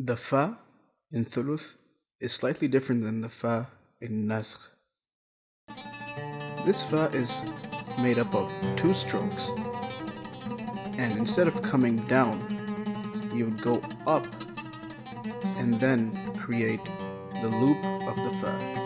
The fa in Thuluth is slightly different than the fa in Nasr. This fa is made up of 2 strokes, and instead of coming down, you would go up and then create the loop of the fa.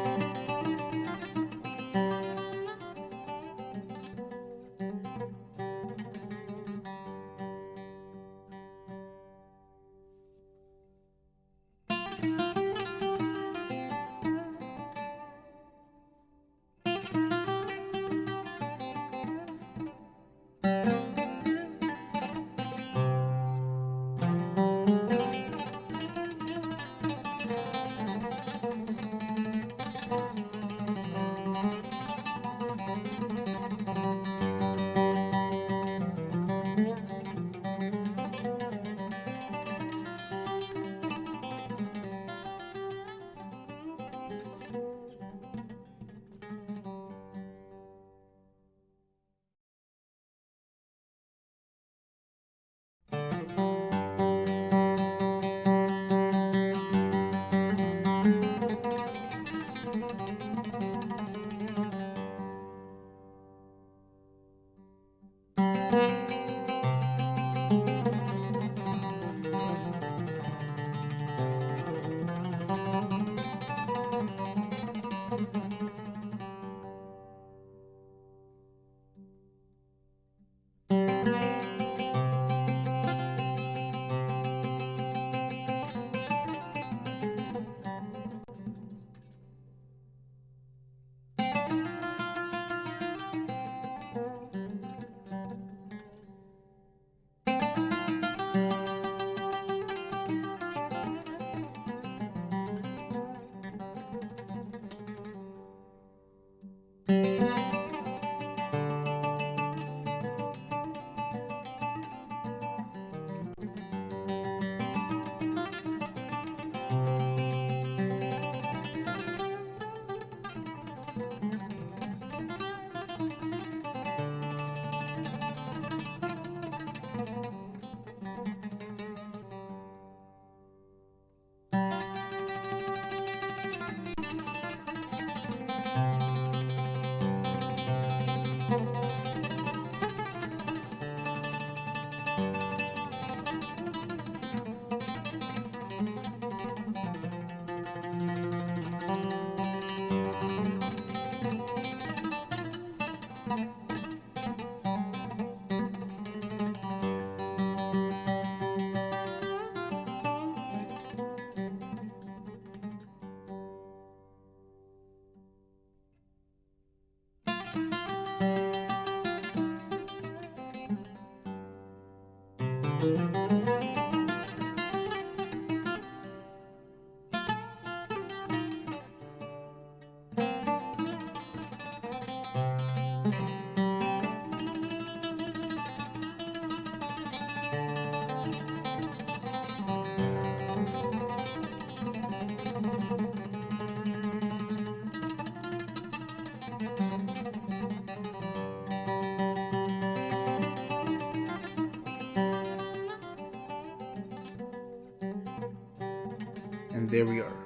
And there we are,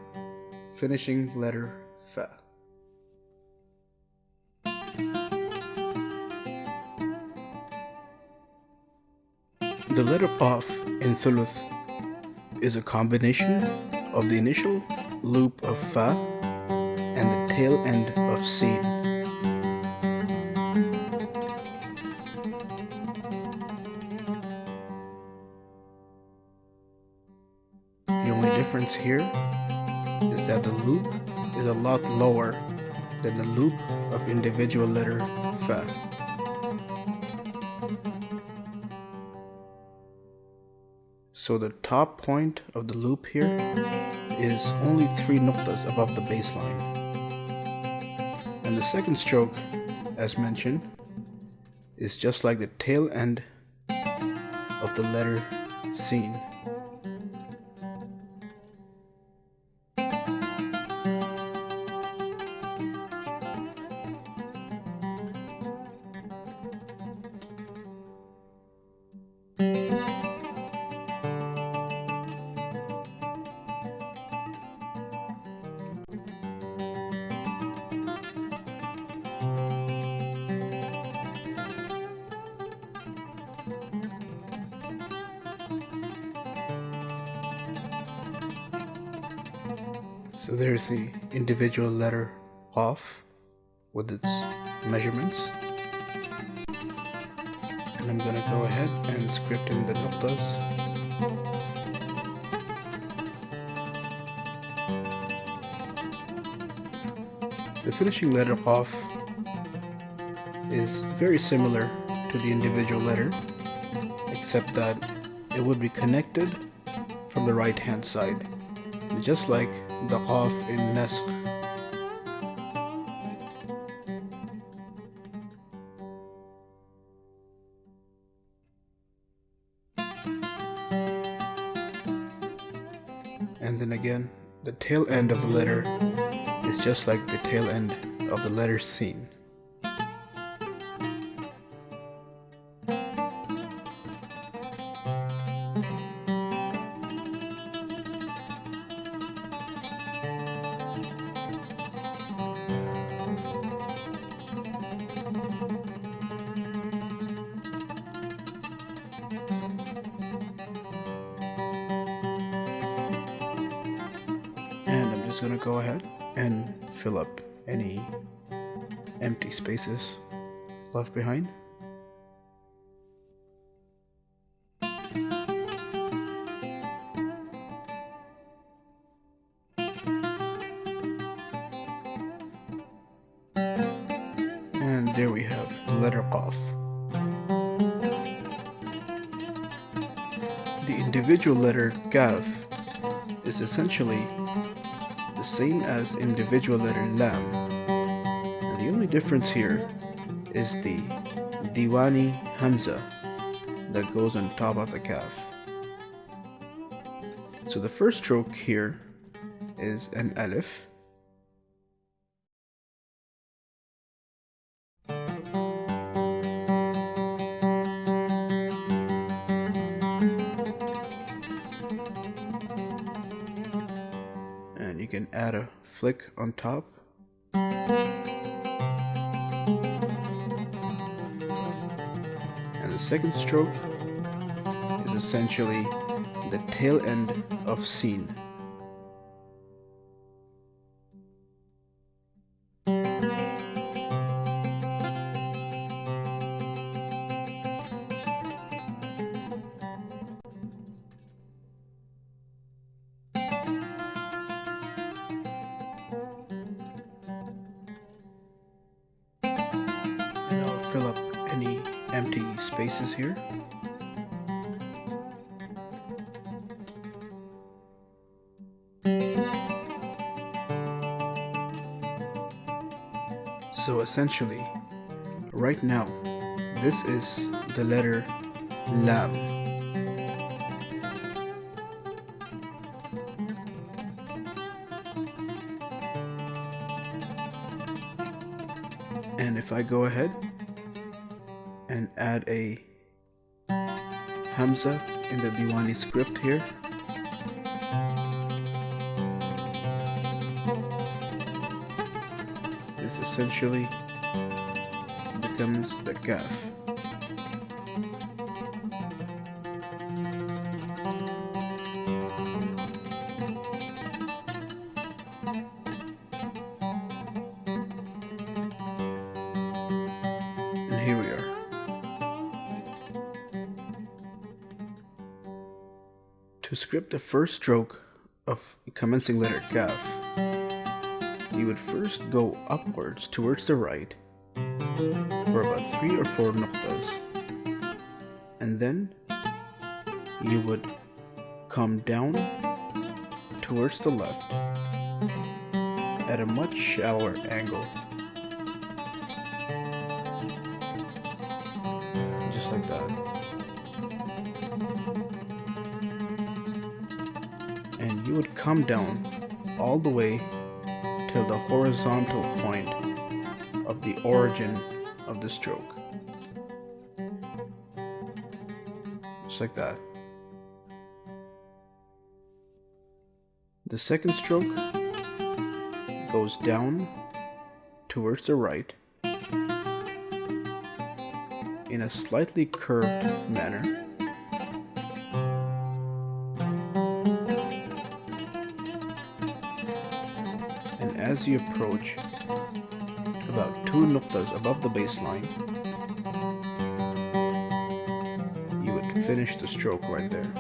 finishing letter fa. The letter Qaf in Thuluth is a combination of the initial loop of fa and the tail end of sin. The only difference here is that the loop is a lot lower than the loop of individual letter fa. So the top point of the loop here is only 3 nuqtas above the baseline. And the second stroke, as mentioned, is just like the tail end of the letter sin. So there's the individual letter Qaf with its measurements. And I'm gonna go ahead and script in the nuqtas. The finishing letter Qaf is very similar to the individual letter, except that it would be connected from the right hand side, just like the Qaf in Nasq. And then again, the tail end of the letter is just like the tail end of the letter Sin. I'm just going to go ahead and fill up any empty spaces left behind. And there we have the letter Qaf. The individual letter Kaf is essentially the same as individual letter Lam, and the only difference here is the Diwani Hamza that goes on top of the Kaf. So the first stroke here is an Aleph, and you can add a flick on top. And the second stroke is essentially the tail end of Sin. Fill up any empty spaces here. So essentially, right now, this is the letter Lam. And if I go ahead and add a Hamza in the Diwani script here, this essentially becomes the Kaf. And here we are. To script the first stroke of commencing letter Kaf, you would first go upwards towards the right for about 3 or 4 nuqtas, and then you would come down towards the left at a much shallower angle, just like that. And you would come down all the way till the horizontal point of the origin of the stroke, just like that. The second stroke goes down towards the right in a slightly curved manner, as you approach about 2 nuqtas above the baseline, you would finish the stroke right there.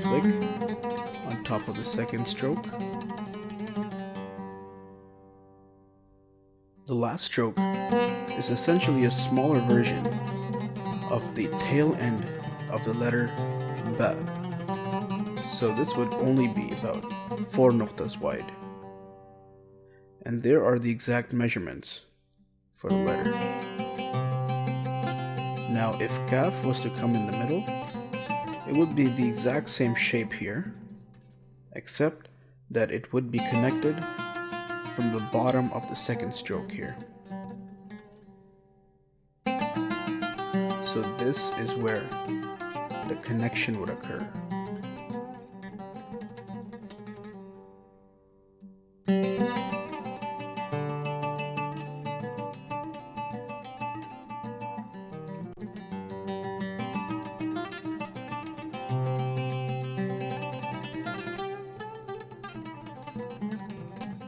Flick on top of the second stroke. The last stroke is essentially a smaller version of the tail end of the letter ba, so this would only be about 4 nuqtas wide, and there are the exact measurements for the letter. Now if kaf was to come in the middle, it would be the exact same shape here, except that it would be connected from the bottom of the second stroke here. So this is where the connection would occur.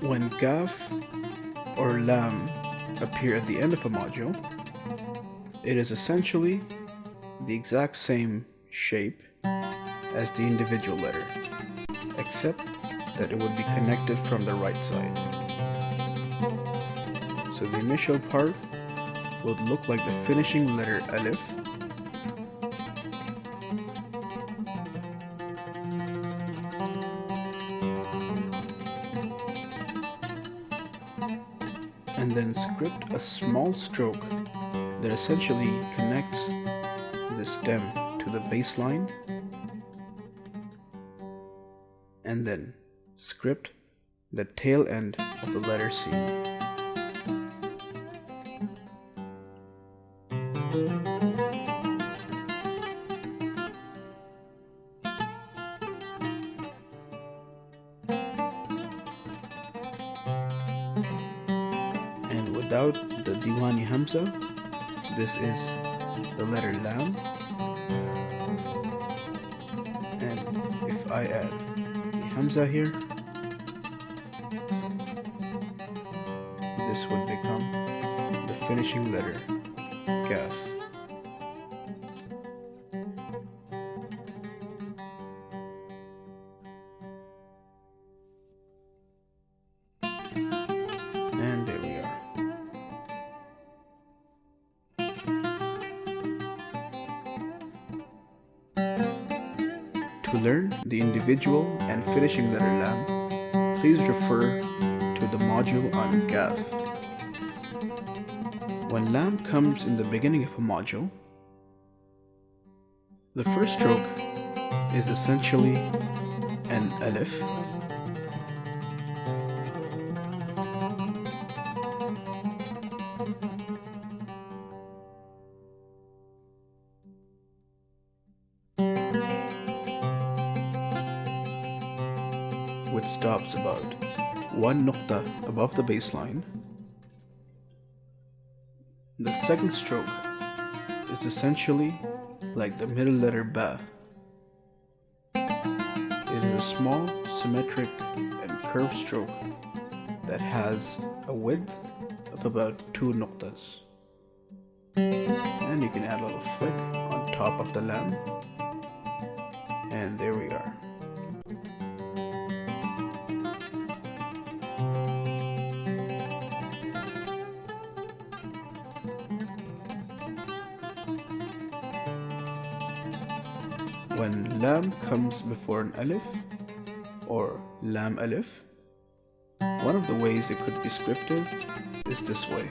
When kaf or lam appear at the end of a module, it is essentially the exact same shape as the individual letter, except that it would be connected from the right side. So the initial part would look like the finishing letter Aleph, and then script a small stroke that essentially connects the stem to the baseline, and then script the tail end of the letter C. And without the Diwani Hamza, this is the letter Lam, and if I add the Hamza here, this would become the finishing letter Kaf. And there we are. To learn the individual and finishing letter Lam, please refer to the module on Kaf. When Lam comes in the beginning of a module, the first stroke is essentially an Aleph, which stops about 1 nuqta above the baseline. The second stroke is essentially like the middle letter Ba. It is a small, symmetric and curved stroke that has a width of about 2 nuqtas. And you can add a little flick on top of the Lam, and there we are. When Lam comes before an Aleph or Lam Aleph, one of the ways it could be scripted is this way.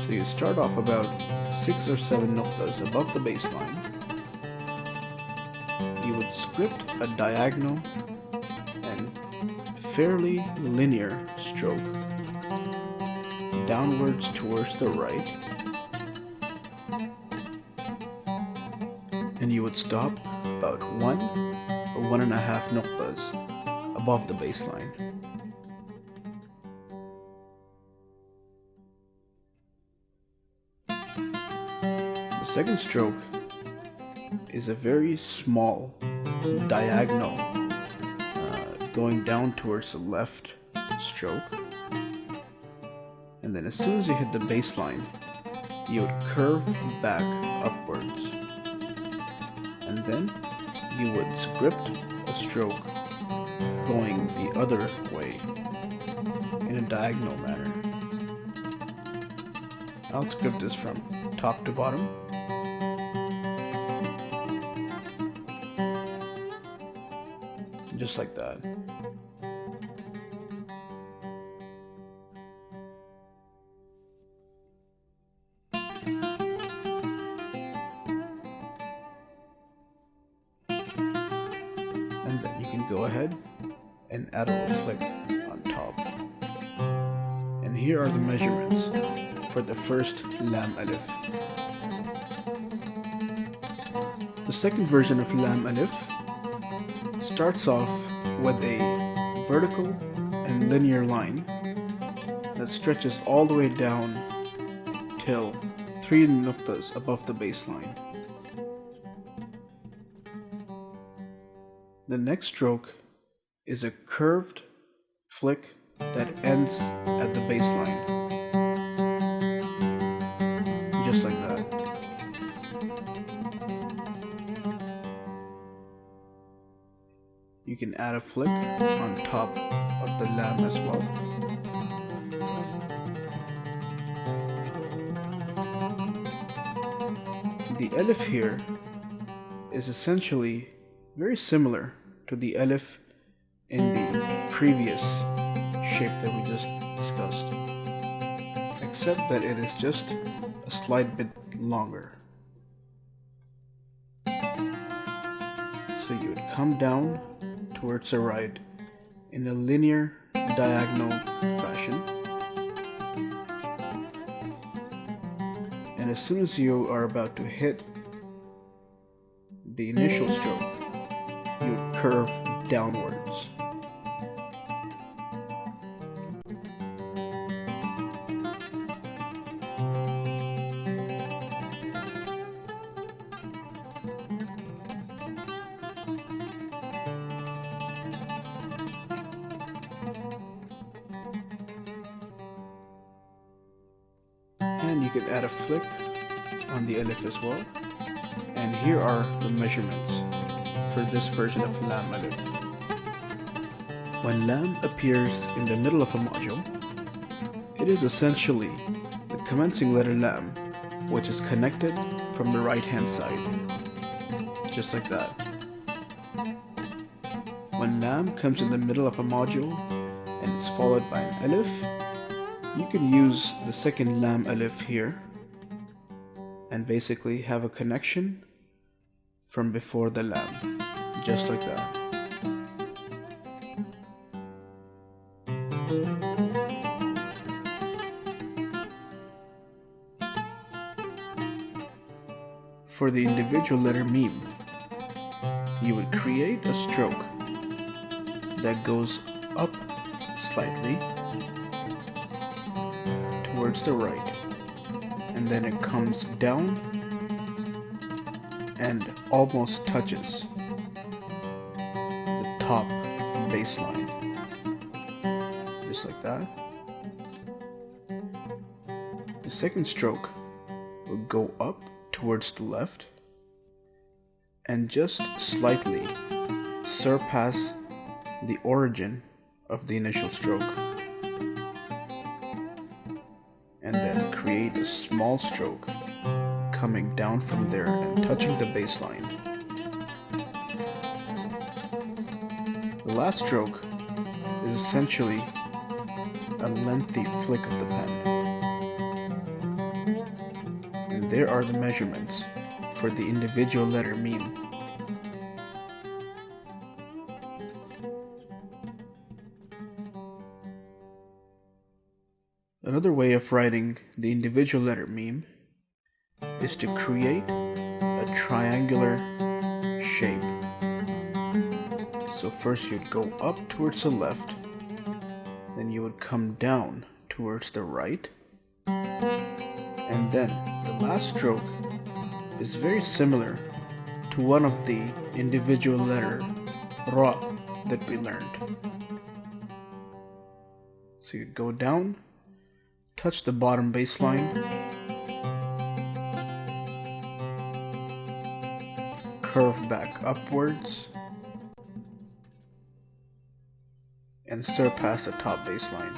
So you start off about 6 or 7 nuqtas above the baseline. You would script a diagonal and fairly linear stroke downwards towards the right, and you would stop about 1 or 1.5 nuqtas above the baseline. The second stroke is a very small diagonal going down towards the left stroke, and then as soon as you hit the baseline, you would curve back upwards, and then you would script a stroke going the other way in a diagonal manner. I'll script this from top to bottom. Just like that. And then you can go ahead and add a little flick on top. And here are the measurements for the first lam alif. The second version of lam alif starts off with a vertical and linear line that stretches all the way down till 3 nuqtas above the baseline. The next stroke is a curved flick that ends at the baseline, just like that. You can add a flick on top of the lam as well. The alif here is essentially very similar to the alif in the previous shape that we just discussed, except that it is just a slight bit longer. So you would come down towards the right in a linear diagonal fashion, and as soon as you are about to hit the initial stroke, you would curve downwards. And you can add a flick on the alif as well. And here are the measurements for this version of lam alif. When lam appears in the middle of a module, it is essentially the commencing letter lam, which is connected from the right hand side, just like that. When lam comes in the middle of a module and is followed by an alif, you can use the second lam alif here and basically have a connection from before the lam, just like that. For the individual letter mim, you would create a stroke that goes up slightly towards the right, and then it comes down and almost touches the top baseline, just like that. The second stroke will go up towards the left and just slightly surpass the origin of the initial stroke, and then create a small stroke coming down from there and touching the baseline. The last stroke is essentially a lengthy flick of the pen. And there are the measurements for the individual letter mim. Another way of writing the individual letter mim is to create a triangular shape So first you'd go up towards the left, then you would come down towards the right, and then the last stroke is very similar to one of the individual letter Ra that we learned. So you'd go down, touch the bottom baseline, curve back upwards, and surpass the top baseline.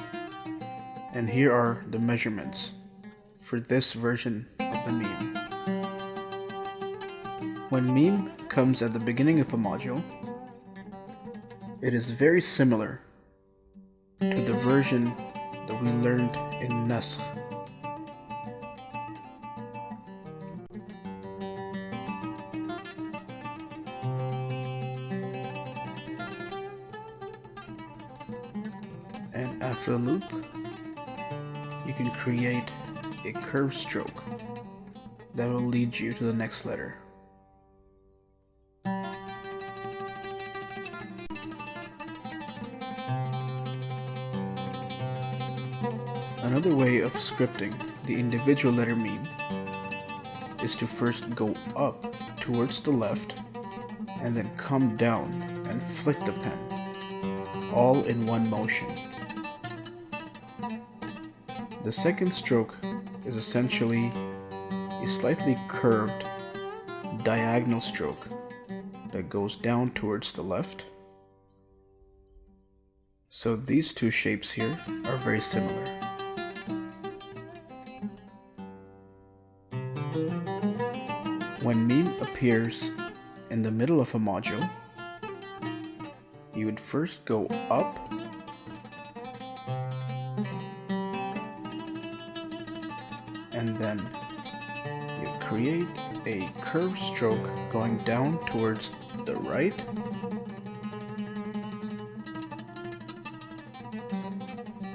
And here are the measurements for this version of the meme. When meme comes at the beginning of a module, it is very similar to the version that we learned in Nasakh. And after the loop, you can create a curved stroke that will lead you to the next letter. Another way of scripting the individual letter meme is to first go up towards the left and then come down and flick the pen, all in one motion. The second stroke is essentially a slightly curved diagonal stroke that goes down towards the left. So these two shapes here are very similar. When meme appears in the middle of a module, you would first go up and then you create a curved stroke going down towards the right,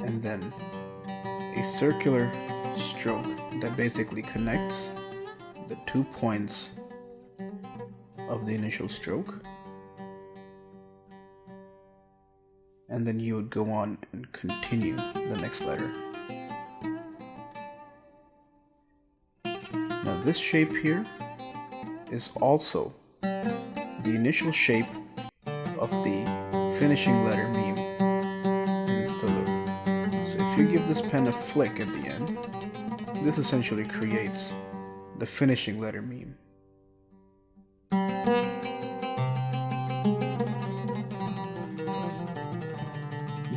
and then a circular stroke that basically connects the 2 points of the initial stroke, and then you would go on and continue the next letter. Now this shape here is also the initial shape of the finishing letter meme in Thuluth. So if you give this pen a flick at the end, this essentially creates the finishing letter meme.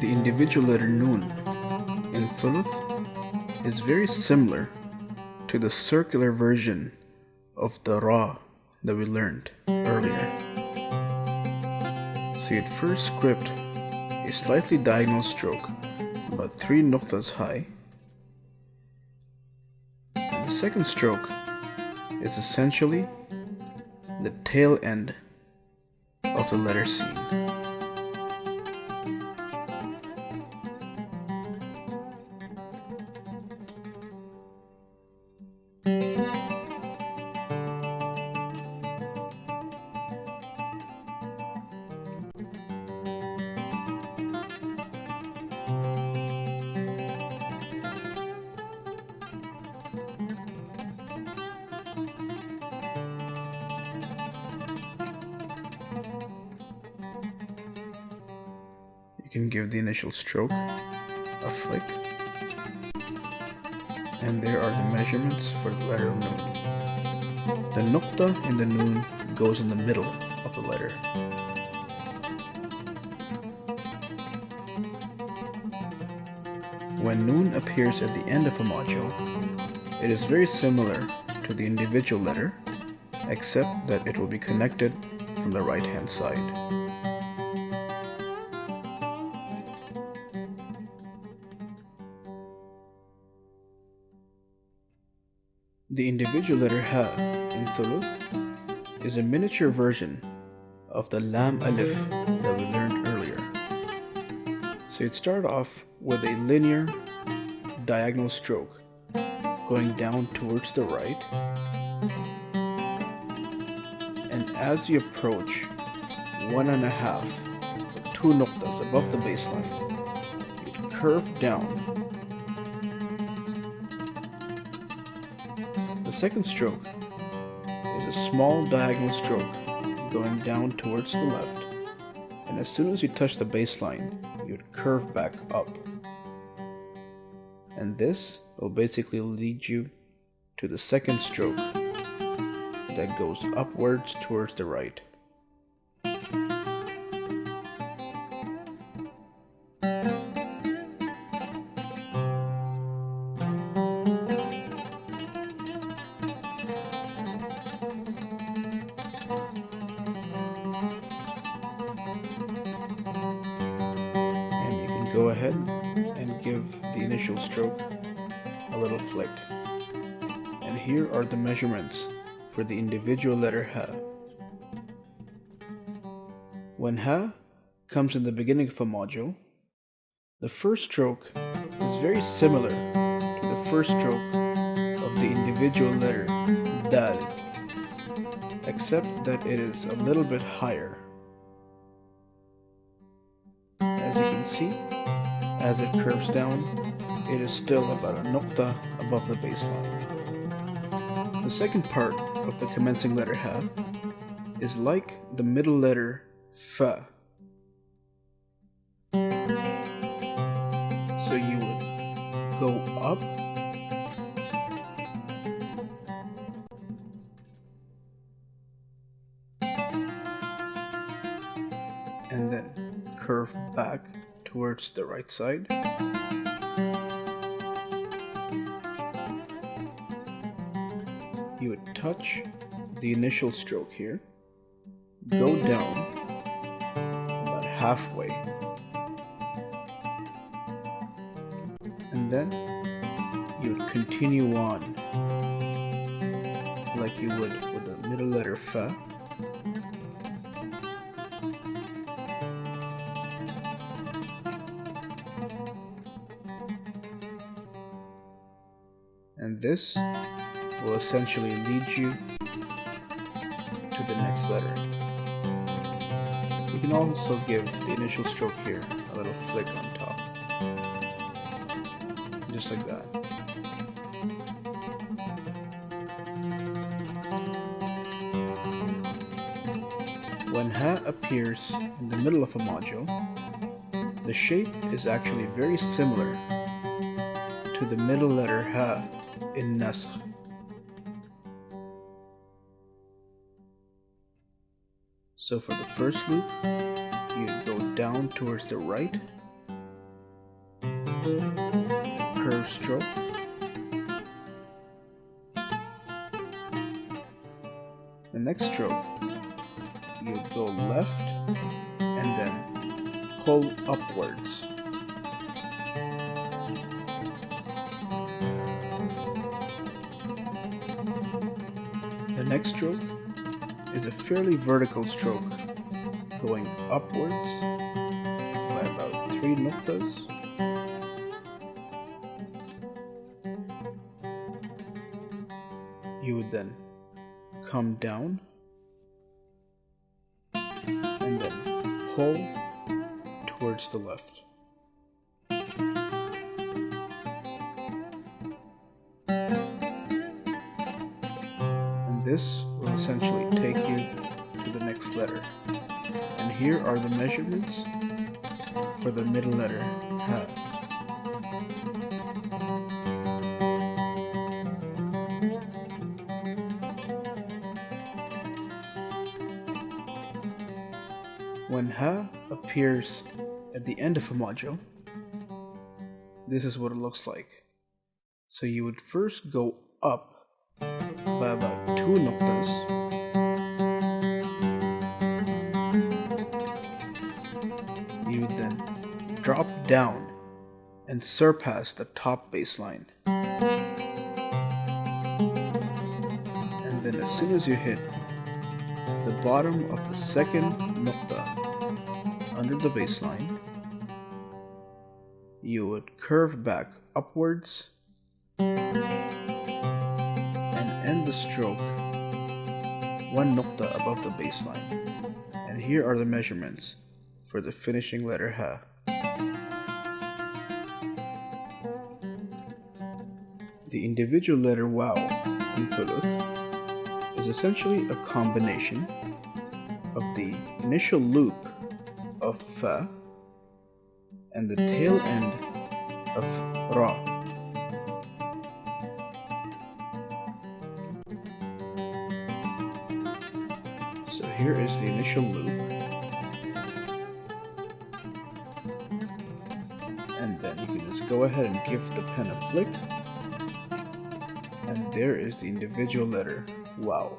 The individual letter Noon in Thuluth is very similar to the circular version of the Ra that we learned earlier. So you'd first script a slightly diagonal stroke about 3 nuqtas high. And the second stroke is essentially the tail end of the letter Sin. You can give the initial stroke a flick, and there are the measurements for the letter Noon. The nuqta in the Noon goes in the middle of the letter. When Noon appears at the end of a module, it is very similar to the individual letter, except that it will be connected from the right hand side. The individual letter Ha in Thuluth is a miniature version of the Lam Alif that we learned earlier. So you'd start off with a linear diagonal stroke going down towards the right, and as you approach 1.5 2 nuqtas above the baseline, you'd curve down. The second stroke is a small diagonal stroke going down towards the left, and as soon as you touch the baseline, you'd curve back up. And this will basically lead you to the second stroke that goes upwards towards the right. Go ahead and give the initial stroke a little flick. And here are the measurements for the individual letter Ha. When Ha comes in the beginning of a module, the first stroke is very similar to the first stroke of the individual letter Dal, except that it is a little bit higher. As you can see, as it curves down, it is still about a nuqta above the baseline. The second part of the commencing letter Ha is like the middle letter Fa. So you would go up and then curve back towards the right side. You would touch the initial stroke here, go down about halfway, and then you would continue on like you would with the middle letter Fa. And this will essentially lead you to the next letter. You can also give the initial stroke here a little flick on top, just like that. When Ha appears in the middle of a module, the shape is actually very similar to the middle letter Ha in Nasakh. So for the first loop, you go down towards the right, curve stroke, the next stroke, you go left and then pull upwards. The next stroke is a fairly vertical stroke going upwards by about 3 nuqtas. You would then come down and then pull towards the left. This will essentially take you to the next letter. And here are the measurements for the middle letter Ha. When Ha appears at the end of a module, this is what it looks like. So you would first go up by about 2 nuqtas, you would then drop down and surpass the top baseline, and then as soon as you hit the bottom of the second nuqta under the baseline, you would curve back upwards end the stroke 1 nuqta above the baseline. And here are the measurements for the finishing letter Ha. The individual letter Waw in Thuluth is essentially a combination of the initial loop of Fa and the tail end of Ra. So here is the initial loop, and then you can just go ahead and give the pen a flick, and there is the individual letter Waw.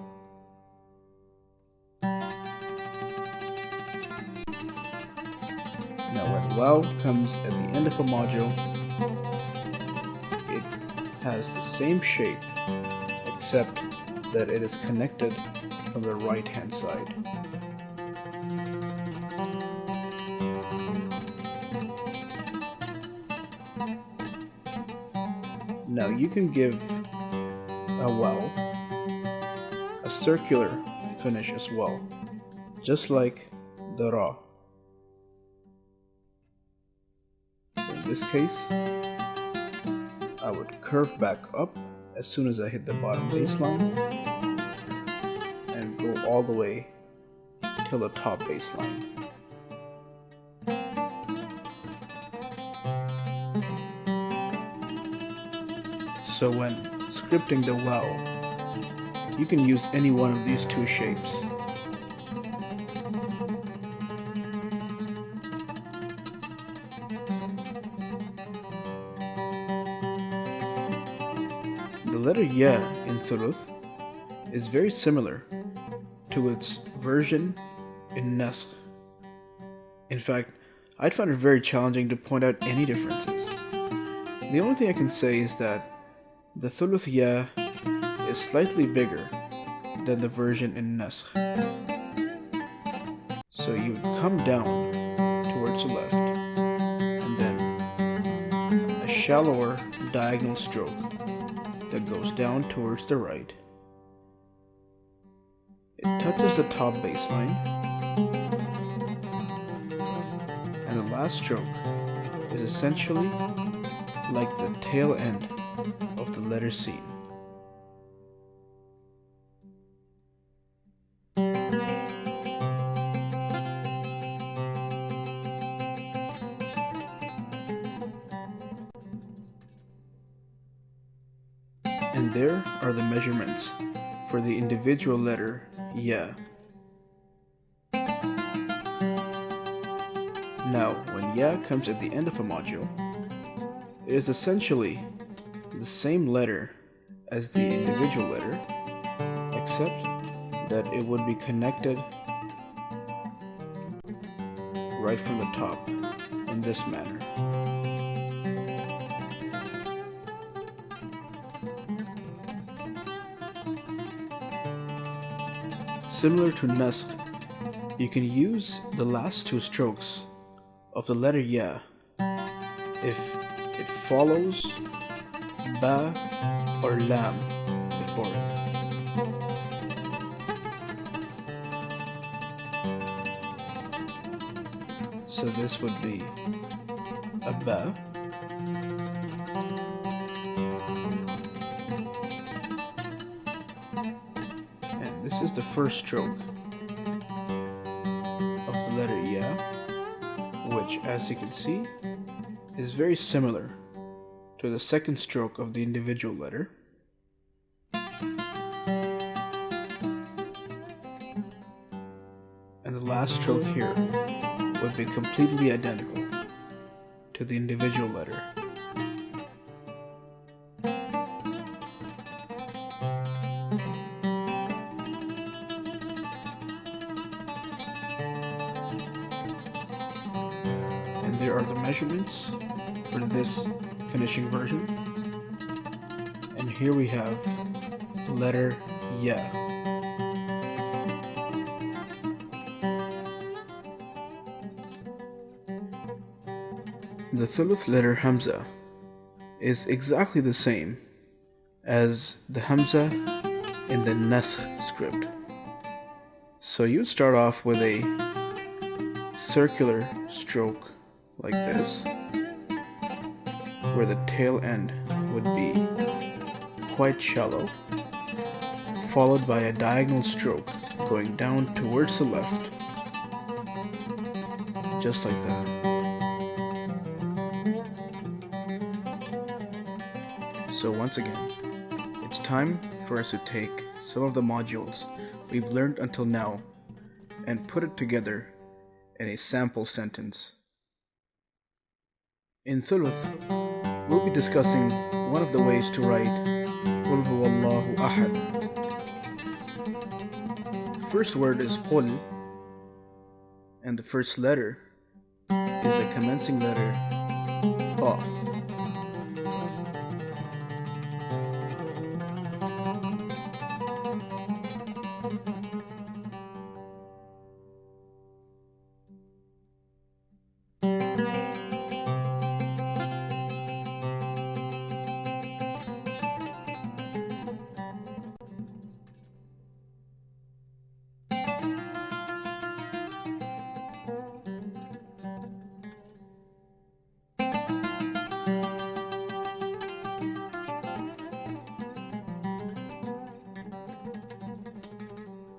Now when Waw comes at the end of a module, it has the same shape except that it is connected from the right hand side. Now you can give a Waw a circular finish as well, just like the Ra. So in this case, I would curve back up as soon as I hit the bottom baseline and go all the way till the top baseline. So when scripting the Waw, you can use any one of these two shapes. The letter Ya in Thuluth is very similar to its version in Naskh. In fact, I'd find it very challenging to point out any differences. The only thing I can say is that the Thuluth Ya is slightly bigger than the version in Naskh. So you would come down towards the left and then a shallower diagonal stroke that goes down towards the right. It touches the top baseline, and the last stroke is essentially like the tail end of the letter C. And there are the measurements for the individual letter Ya. Now, when Ya comes at the end of a module, it is essentially the same letter as the individual letter, except that it would be connected right from the top in this manner. Similar to Naskh, you can use the last two strokes of the letter Ya if it follows Ba or Lam before it. So this would be a Ba, and this is the first stroke of the letter Ya, which, as you can see, is very similar to the second stroke of the individual letter. And the last stroke here would be completely identical to the individual letter. And there are the measurements for this finishing version. And here we have the letter Ya. The Thuluth letter Hamza is exactly the same as the Hamza in the Naskh script. So you'd start off with a circular stroke like this, where the tail end would be quite shallow, followed by a diagonal stroke going down towards the left, just like that. So once again, it's time for us to take some of the modules we've learned until now and put it together in a sample sentence. In Thuluth, we'll be discussing one of the ways to write قُلْ هُوَ اللَّهُ أَحَدٌ. The first word is قُلْ, and the first letter is the commencing letter Qaf.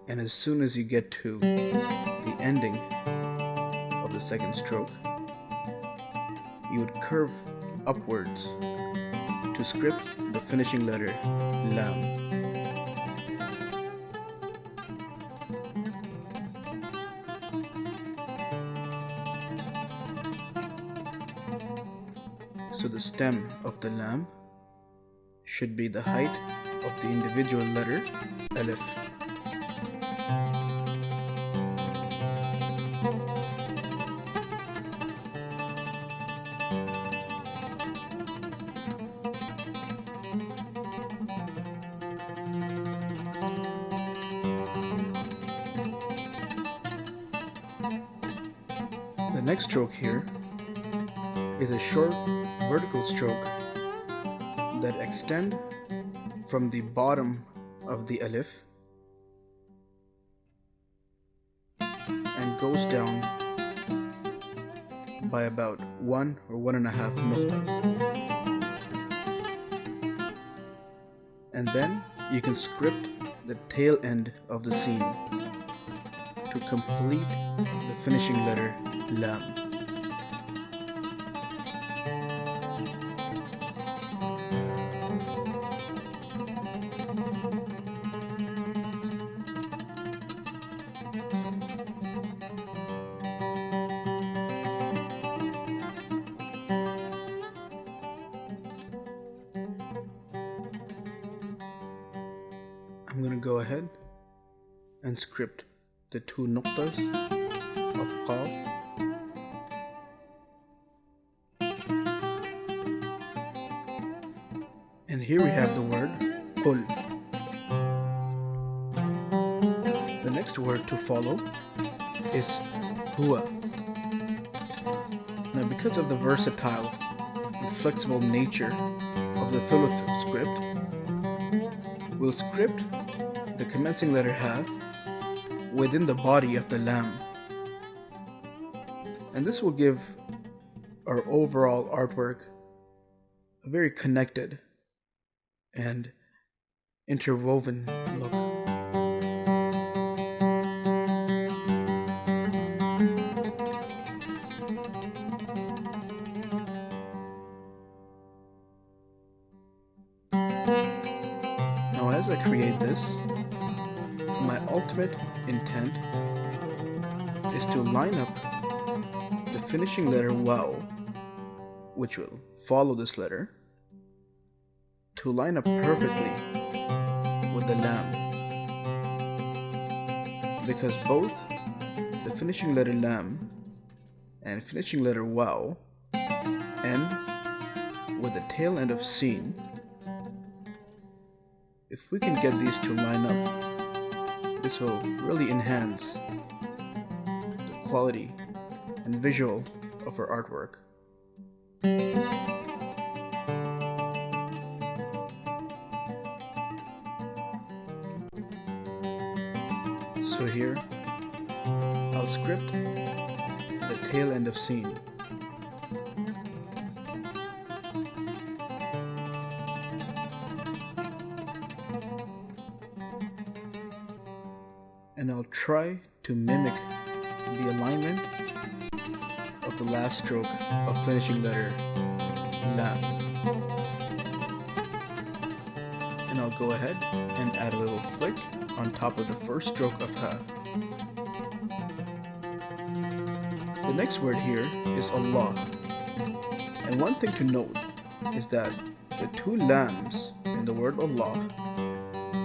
And as soon as you get to the ending of the second stroke, you would curve upwards to script the finishing letter Lam. So the stem of the Lam should be the height of the individual letter Aleph. The next stroke here is a short vertical stroke that extend from the bottom of the Aleph and goes down by about 1 or 1.5 nuqtas. And then you can script the tail end of the scene to complete the finishing letter Lam. I'm going to go ahead and script the 2 nuqtas of Qaf. And here we have the word Qul. The next word to follow is Huwa. Now, because of the versatile and flexible nature of the Thuluth script, we'll script the commencing letter Ha within the body of the Lam. And this will give our overall artwork a very connected and interwoven look. Now, as I create this, my ultimate intent is to line up the finishing letter Waw, which will follow this letter, to line up perfectly with the Lam, because both the finishing letter Lam and finishing letter Waw end with the tail end of Sin. If we can get these to line up, this will really enhance the quality and visual of our artwork. So here, I'll script tail end of scene. And I'll try to mimic the alignment of the last stroke of finishing letter Lam. And I'll go ahead and add a little flick on top of the first stroke of Ha. The next word here is Allah. And one thing to note is that the two lams in the word Allah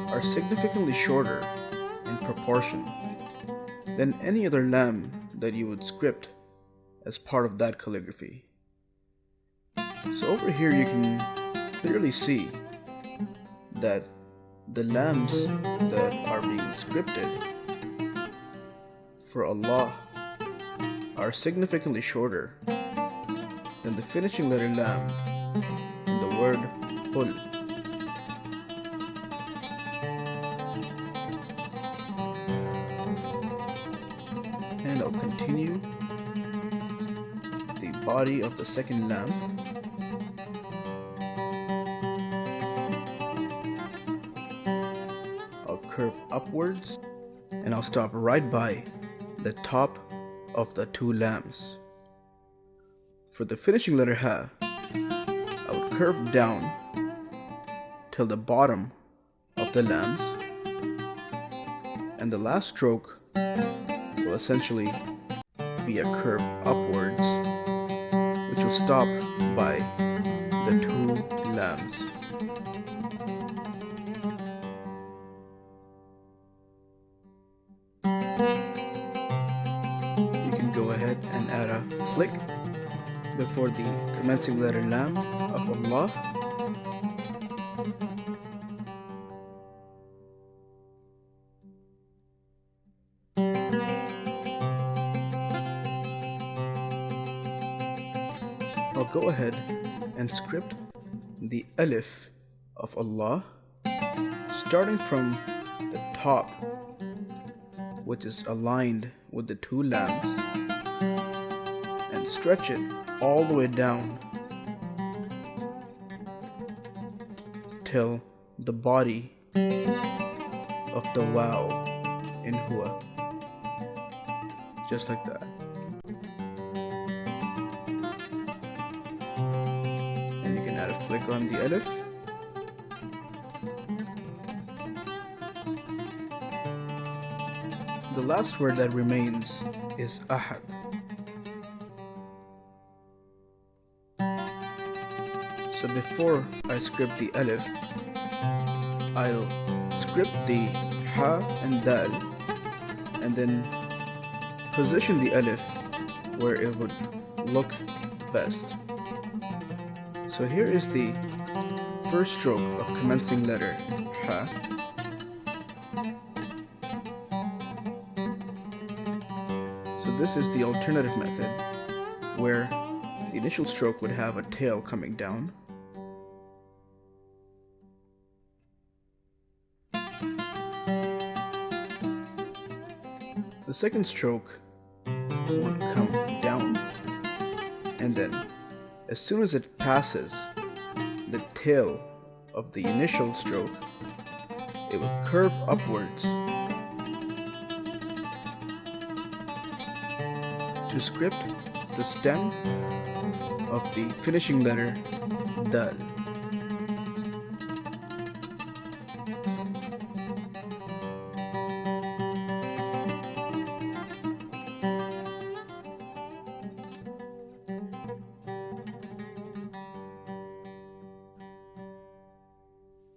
are significantly shorter in proportion than any other lam that you would script as part of that calligraphy. So over here you can clearly see that the lams that are being scripted for Allah are significantly shorter than the finishing letter lam in the word Qul. And I'll continue the body of the second lam. I'll curve upwards and I'll stop right by the top of the two lams. For the finishing letter Ha, I would curve down till the bottom of the lams, and the last stroke will essentially be a curve upwards, which will stop by the two lams. You can go ahead and add a flick before the commencing letter Lam of Allah. I'll go ahead and script the Aleph of Allah, starting from the top, which is aligned with the two lams, and stretch it all the way down till the body of the Waw in Huwa, just like that. And you can add a flick on the Aleph. The last word that remains is Ahad. So before I script the Aleph, I'll script the Ha and Dal, and then position the Aleph where it would look best. So here is the first stroke of commencing letter Ha. So this is the alternative method, where the initial stroke would have a tail coming down. The second stroke would come down, and then as soon as it passes the tail of the initial stroke, it would curve upwards to script the stem of the finishing letter Dal.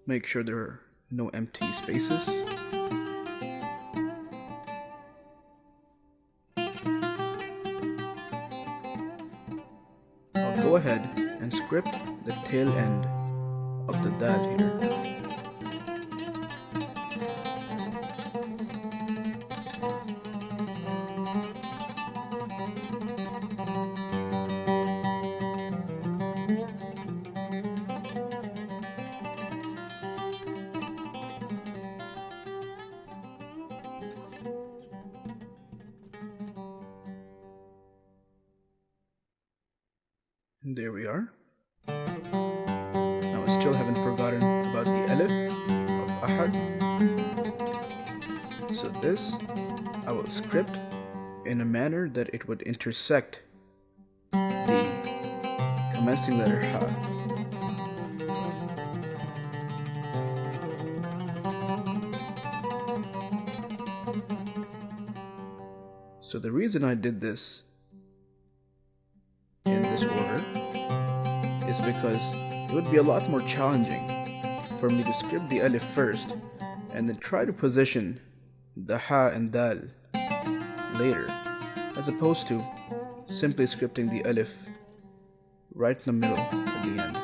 Make sure there are no empty spaces. I'll go ahead and script the tail end of the Dal here. There we are. Now I still haven't forgotten about the Aleph of Ahad. So this I will script in a manner that it would intersect the commencing letter Ha. So the reason I did this in this order is because it would be a lot more challenging for me to script the Alif first and then try to position the Ha and Dal later, as opposed to simply scripting the Alif right in the middle at the end.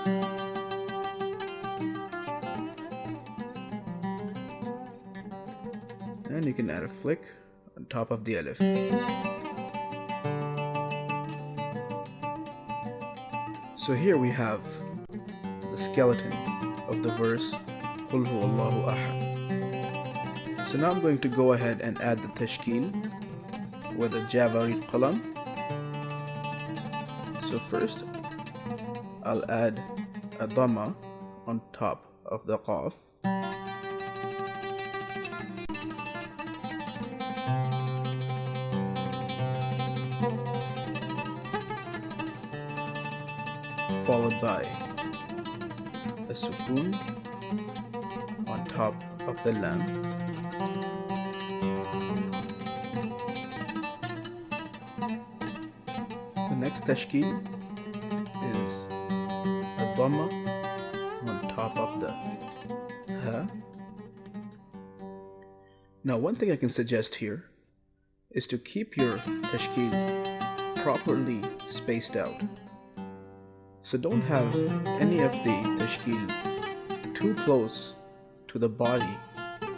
And you can add a flick on top of the Alif. So here we have the skeleton of the verse Qul huwallahu ahad. So now I'm going to go ahead and add the tashkil with a Javarid qalam. So first I'll add a dhamma on top of the qaf. Followed by a sukoon on top of the lam. The next tashkil is a dhamma on top of the ha. Now one thing I can suggest here is to keep your tashkil properly spaced out. So don't have any of the tashkil too close to the body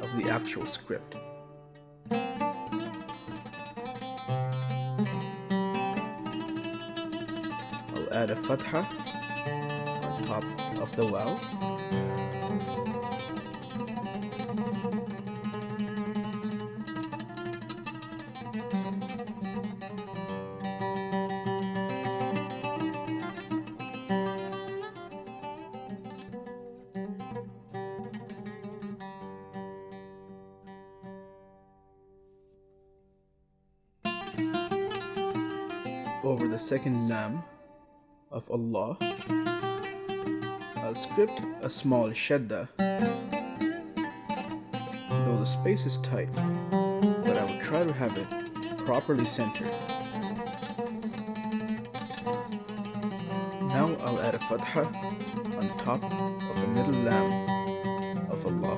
of the actual script. I'll add a fatha on top of the waw. Over the second lam of Allah, I'll script a small shadda, though the space is tight, but I will try to have it properly centered. Now I'll add a fatha on top of the middle lam of Allah.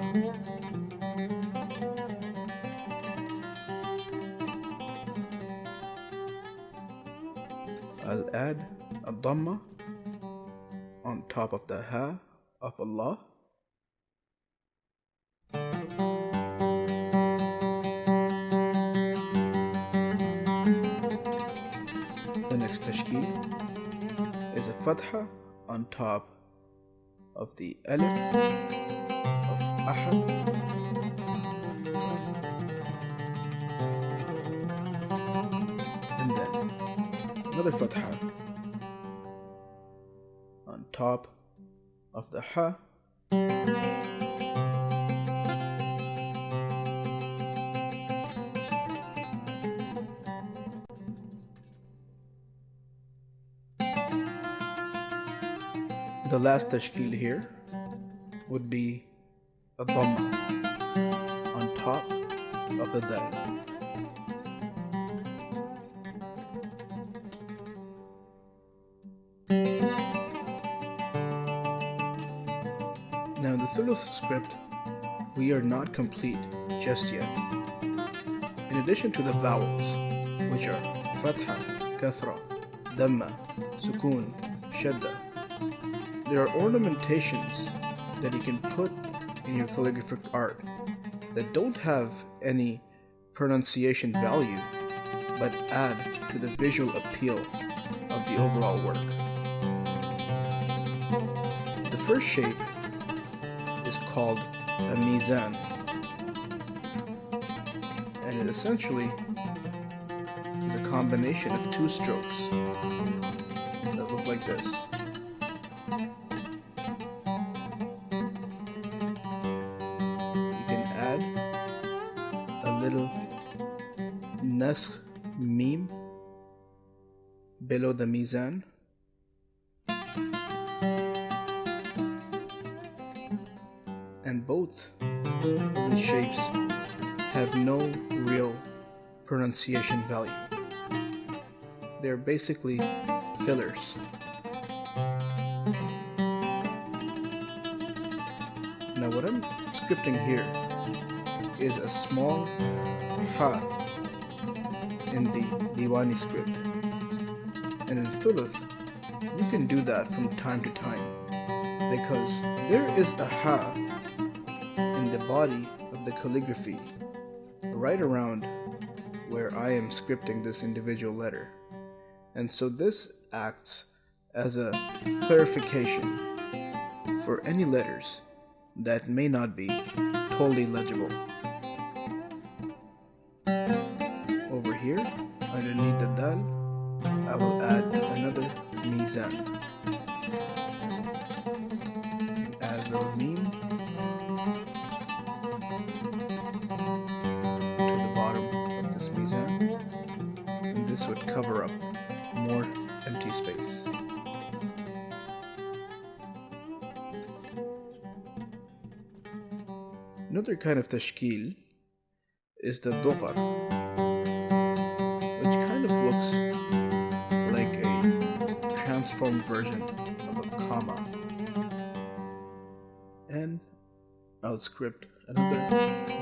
I'll add a dhamma on top of the ha of Allah. The next tashkil is a fatha on top of the alif of ahad. And then another fatha on top of the ha. The last tashkil here would be a dhamma on top of the dal. Now in the Thuluth script, we are not complete just yet. In addition to the vowels, which are fatha, kathra, dhamma, sukoon, shadda, there are ornamentations that you can put in your calligraphic art that don't have any pronunciation value, but add to the visual appeal of the overall work. The first shape is called a mizan, and it essentially is a combination of two strokes that look look like this. You can add a little nasakh meme below the mizan. And both of the shapes have no real pronunciation value. They're basically fillers. Now what I'm scripting here is a small ha in the Diwani script. And in Thuluth, you can do that from time to time because there is a ha in the body of the calligraphy right around where I am scripting this individual letter. And so this acts as a clarification for any letters that may not be totally legible. Over here, underneath the dal, I will add another mizan. Add a little meme to the bottom of this mizan, and this would cover up more empty space. Another kind of tashkil is the doghar, which kind of looks like a transformed version of a comma. And I'll script another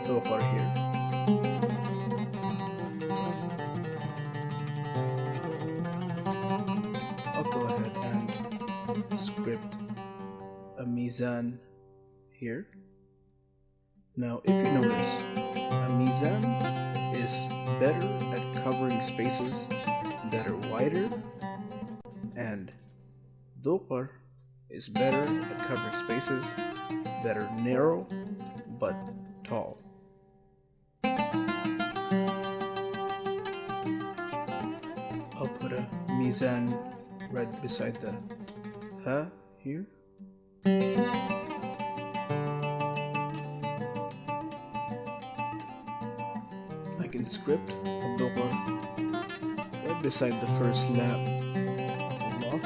doghar here. I'll go ahead and script a mizan here. Now, if you notice, a mizan is better at covering spaces that are wider, and doghar is better at covering spaces that are narrow but tall. I'll put a mizan right beside the ha here. I can script a doghar right beside the first lamp of Allah.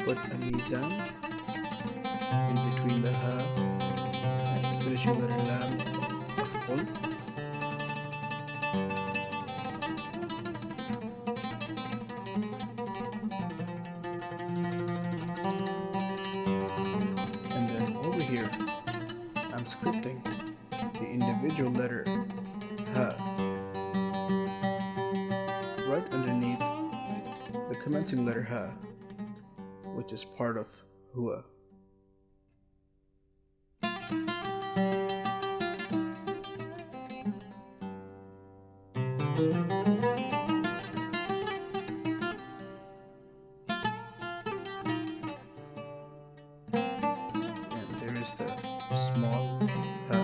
Put a mizan in between the ha and the finishing letter lam of qul. And then over here, I'm scripting the individual letter ha right underneath the commencing letter ha, which is part of huwa. And there is the small ha.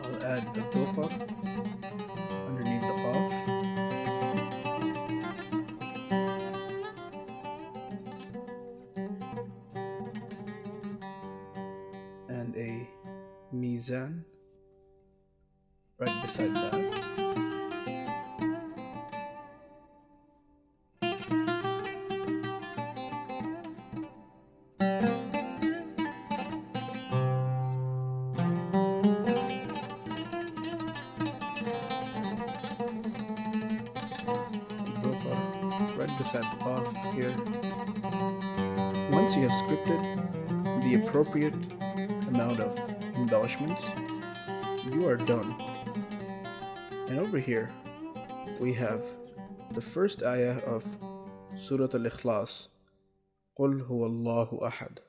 I'll add the doghar underneath the qaf. And a mizan right beside that. Right beside the qaf here. Once you have scripted the appropriate amount of embellishments, you are done. And over here we have the first ayah of Surah Al-Ikhlas, قُلْ هُوَ اللَّهُ أَحَدٌ.